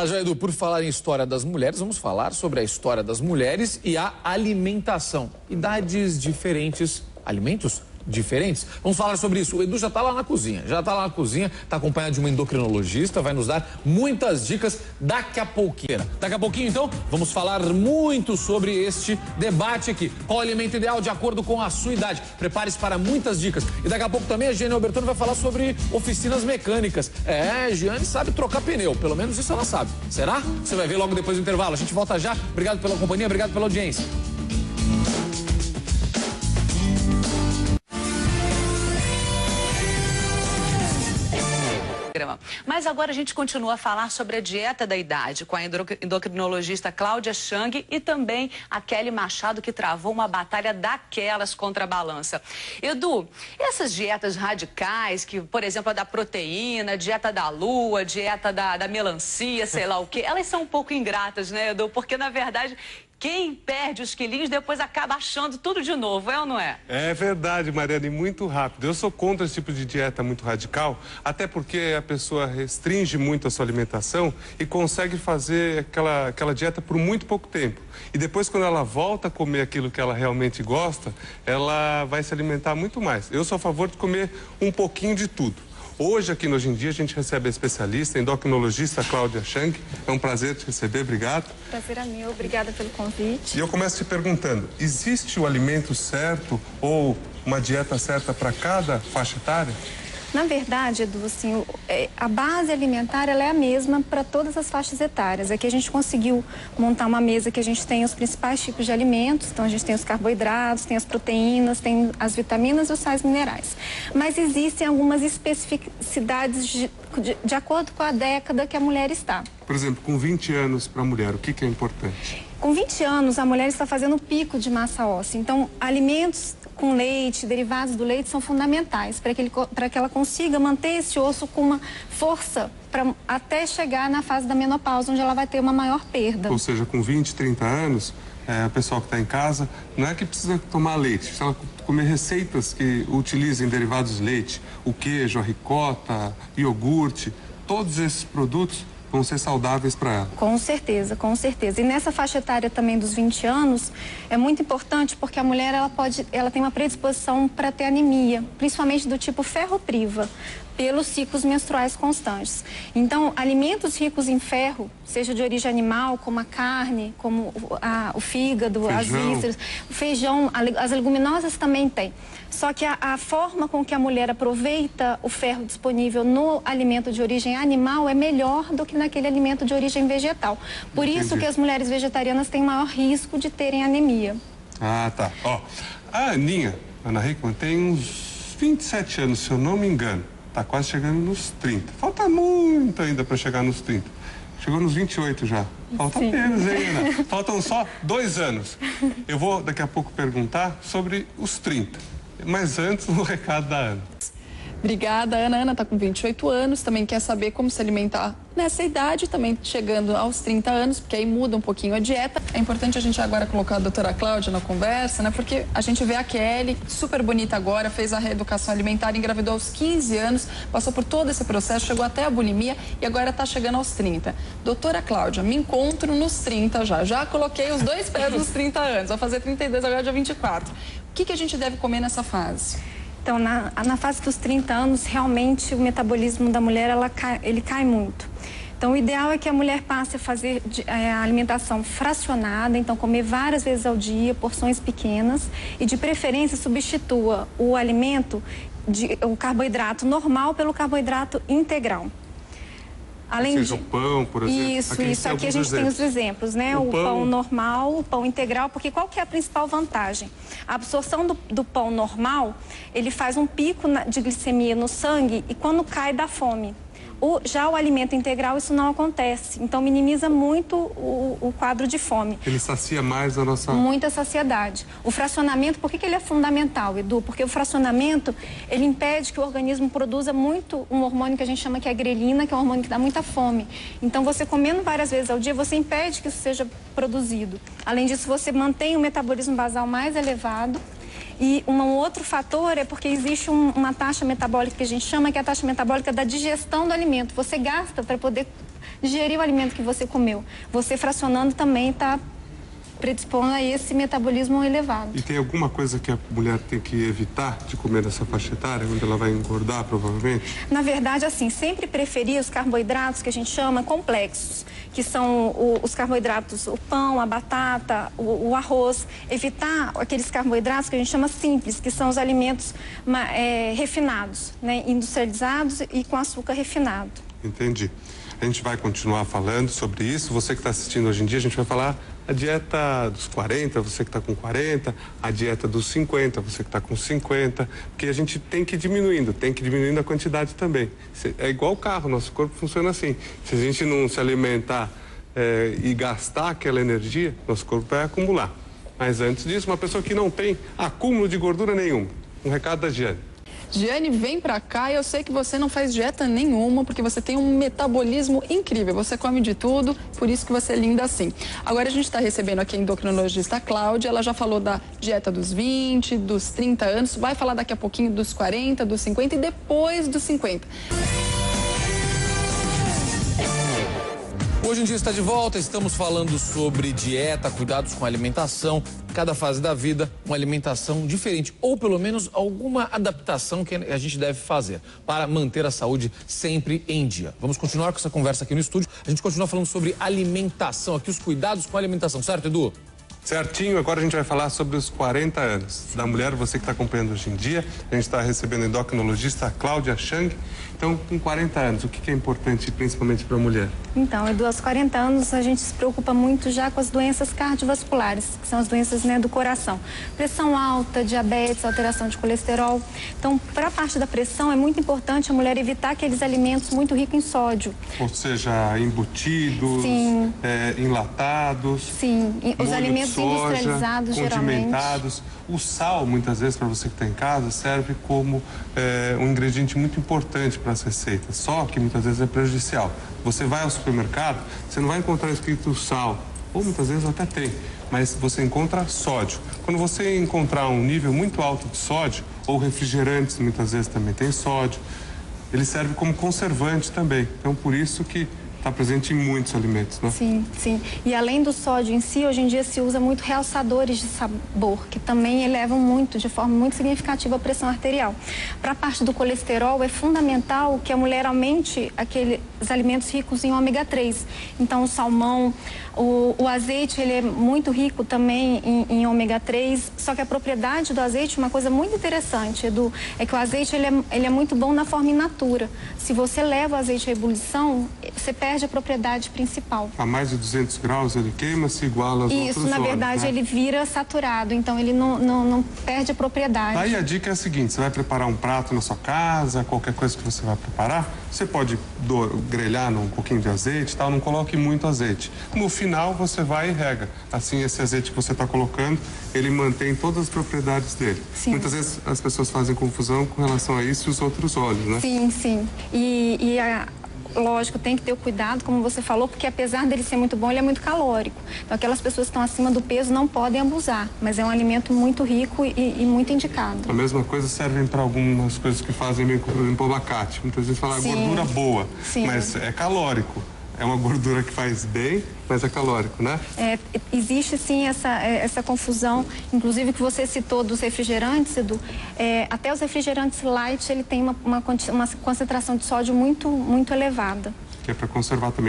Tá, joia, Edu, por falar em história das mulheres, vamos falar sobre a história das mulheres e a alimentação. Idades diferentes, alimentos diferentes. Vamos falar sobre isso. O Edu já está lá na cozinha, está acompanhado de uma endocrinologista, vai nos dar muitas dicas daqui a pouquinho. Daqui a pouquinho, então, vamos falar muito sobre este debate aqui. Qual o alimento ideal de acordo com a sua idade? Prepare-se para muitas dicas. E daqui a pouco também a Giane Albertoni vai falar sobre oficinas mecânicas. Giane sabe trocar pneu, pelo menos isso ela sabe. Será? Você vai ver logo depois do intervalo. A gente volta já. Obrigado pela companhia, obrigado pela audiência. Mas agora a gente continua a falar sobre a dieta da idade com a endocrinologista Cláudia Chang e também a Kelly Machado, que travou uma batalha daquelas contra a balança. Edu, essas dietas radicais, que, por exemplo, a da proteína, a dieta da lua, a dieta da melancia, sei lá o quê, elas são um pouco ingratas, né, Edu? Porque, na verdade, quem perde os quilinhos depois acaba achando tudo de novo, é ou não é? É verdade, Mariana, e muito rápido. Eu sou contra esse tipo de dieta muito radical, até porque a pessoa restringe muito a sua alimentação e consegue fazer aquela dieta por muito pouco tempo. E depois, quando ela volta a comer aquilo que ela realmente gosta, ela vai se alimentar muito mais. Eu sou a favor de comer um pouquinho de tudo. Hoje, aqui no Hoje em Dia, a gente recebe a especialista, a endocrinologista Cláudia Chang. É um prazer te receber, obrigado. Prazer é meu, obrigada pelo convite. E eu começo te perguntando, existe o alimento certo ou uma dieta certa para cada faixa etária? Na verdade, Edu, assim, a base alimentar ela é a mesma para todas as faixas etárias. Aqui a gente conseguiu montar uma mesa que a gente tem os principais tipos de alimentos. Então, a gente tem os carboidratos, tem as proteínas, tem as vitaminas e os sais minerais. Mas existem algumas especificidades de acordo com a década que a mulher está. Por exemplo, com 20 anos para a mulher, o que é importante? Com 20 anos, a mulher está fazendo pico de massa óssea. Então, alimentos com leite, derivados do leite, são fundamentais para que ela consiga manter esse osso com uma força até chegar na fase da menopausa, onde ela vai ter uma maior perda. Ou seja, com 20, 30 anos, o pessoal que está em casa, não é que precisa tomar leite, precisa comer receitas que utilizem derivados de leite, o queijo, a ricota, iogurte, todos esses produtos vão ser saudáveis para ela. Com certeza, com certeza. E nessa faixa etária também dos 20 anos, é muito importante porque a mulher ela tem uma predisposição para ter anemia, principalmente do tipo ferropriva, pelos ciclos menstruais constantes. Então, alimentos ricos em ferro, seja de origem animal, como a carne, como o fígado, as vísceras, o feijão, as leguminosas também tem. Só que a forma com que a mulher aproveita o ferro disponível no alimento de origem animal é melhor do que naquele alimento de origem vegetal. Por isso que as mulheres vegetarianas têm maior risco de terem anemia. Ah, tá. Ó, a Aninha, Ana Hickman, tem uns 27 anos, se eu não me engano. Tá quase chegando nos 30. Falta muito ainda para chegar nos 30. Chegou nos 28 já. Falta menos ainda. Faltam só 2 anos. Eu vou daqui a pouco perguntar sobre os 30. Mas antes, o recado da Ana. Obrigada, Ana. Ana está com 28 anos, também quer saber como se alimentar nessa idade, também chegando aos 30 anos, porque aí muda um pouquinho a dieta. É importante a gente agora colocar a doutora Cláudia na conversa, né? Porque a gente vê a Kelly, super bonita agora, fez a reeducação alimentar, engravidou aos 15 anos, passou por todo esse processo, chegou até a bulimia e agora está chegando aos 30. Doutora Cláudia, me encontro nos 30 já. Já coloquei os 2 pés nos 30 anos, vou fazer 32 agora, dia 24. O que a gente deve comer nessa fase? Então, na fase dos 30 anos, realmente o metabolismo da mulher ele cai muito. Então, o ideal é que a mulher passe a fazer a alimentação fracionada, então comer várias vezes ao dia, porções pequenas, e de preferência substitua o alimento, o carboidrato normal pelo carboidrato integral. Além seja o pão, por exemplo. Isso. Aqui a gente tem os exemplos, né? O pão normal, o pão integral, porque qual que é a principal vantagem? A absorção do pão normal, ele faz um pico de glicemia no sangue e quando cai dá fome. Já o alimento integral, isso não acontece. Então, minimiza muito o quadro de fome. Ele sacia mais a nossa... Muita saciedade. O fracionamento, por que ele é fundamental, Edu? Porque o fracionamento, ele impede que o organismo produza muito um hormônio que a gente chama que é a grelina, que é um hormônio que dá muita fome. Então, você comendo várias vezes ao dia, você impede que isso seja produzido. Além disso, você mantém o metabolismo basal mais elevado. E um outro fator é porque existe uma taxa metabólica que a gente chama que é a taxa metabólica da digestão do alimento. Você gasta para poder digerir o alimento que você comeu. Você fracionando também está predispondo a esse metabolismo elevado. E tem alguma coisa que a mulher tem que evitar de comer nessa faixa etária, onde ela vai engordar, provavelmente? Na verdade, assim, sempre preferir os carboidratos que a gente chama complexos, que são os carboidratos, o pão, a batata, o arroz. Evitar aqueles carboidratos que a gente chama simples, que são os alimentos refinados, né, industrializados e com açúcar refinado. Entendi. A gente vai continuar falando sobre isso. Você que está assistindo hoje em dia, a gente vai falar a dieta dos 40, você que está com 40, a dieta dos 50, você que está com 50, porque a gente tem que ir diminuindo a quantidade também. É igual o carro, nosso corpo funciona assim. Se a gente não se alimentar e gastar aquela energia, nosso corpo vai acumular. Mas antes disso, uma pessoa que não tem acúmulo de gordura nenhum. Um recado da Giane. Giane, vem pra cá e eu sei que você não faz dieta nenhuma, porque você tem um metabolismo incrível, você come de tudo, por isso que você é linda assim. Agora a gente está recebendo aqui a endocrinologista Cláudia, ela já falou da dieta dos 20, dos 30 anos, vai falar daqui a pouquinho dos 40, dos 50 e depois dos 50. Hoje em dia está de volta, estamos falando sobre dieta, cuidados com a alimentação, cada fase da vida, uma alimentação diferente, ou pelo menos alguma adaptação que a gente deve fazer para manter a saúde sempre em dia. Vamos continuar com essa conversa aqui no estúdio, a gente continua falando sobre alimentação, aqui os cuidados com a alimentação, certo, Edu? Certinho, agora a gente vai falar sobre os 40 anos da mulher, você que está acompanhando hoje em dia. A gente está recebendo a endocrinologista Cláudia Chang. Então, com 40 anos, o que é importante principalmente para a mulher? Então, Edu, aos 40 anos a gente se preocupa muito já com as doenças cardiovasculares, que são as doenças, né, do coração. Pressão alta, diabetes, alteração de colesterol. Então, para a parte da pressão, é muito importante a mulher evitar aqueles alimentos muito ricos em sódio. Ou seja, embutidos, enlatados. Sim, os alimentos industrializados, condimentados. geralmente. O sal, muitas vezes, para você que está em casa, serve como um ingrediente muito importante para as receitas, só que muitas vezes é prejudicial. Você vai ao supermercado, você não vai encontrar escrito sal, ou muitas vezes até tem, mas você encontra sódio. Quando você encontrar um nível muito alto de sódio, ou refrigerantes, muitas vezes também tem sódio, ele serve como conservante também. Então, por isso que está presente em muitos alimentos, né? Sim, sim. E além do sódio em si, hoje em dia se usa muito realçadores de sabor, que também elevam muito, de forma muito significativa, a pressão arterial. Para a parte do colesterol, é fundamental que a mulher aumente aqueles alimentos ricos em ômega 3. Então, o salmão, o azeite, ele é muito rico também em ômega 3, só que a propriedade do azeite, uma coisa muito interessante, Edu, é que o azeite ele é muito bom na forma in natura. Se você leva o azeite à ebulição, você perde a propriedade principal. A mais de 200 graus ele queima, se iguala aos outros óleos. Isso, na verdade, né? Ele vira saturado, então ele não perde a propriedade. Aí a dica é a seguinte, você vai preparar um prato na sua casa, qualquer coisa que você vai preparar, você pode grelhar num pouquinho de azeite e tal, não coloque muito azeite. No final, você vai e rega. Assim, esse azeite que você está colocando, ele mantém todas as propriedades dele. Sim. Muitas vezes as pessoas fazem confusão com relação a isso e os outros óleos, né? Sim, sim. Lógico, tem que ter o cuidado, como você falou, porque apesar dele ser muito bom, ele é muito calórico. Então, aquelas pessoas que estão acima do peso não podem abusar, mas é um alimento muito rico e muito indicado. A mesma coisa serve para algumas coisas que fazem bem, por exemplo, o abacate. Muitas vezes falam gordura boa, sim, mas é calórico. É uma gordura que faz bem, mas é calórico, né? Existe sim essa confusão, inclusive que você citou dos refrigerantes, Edu. Até os refrigerantes light, ele tem uma concentração de sódio muito, muito elevada. Que é para conservar também.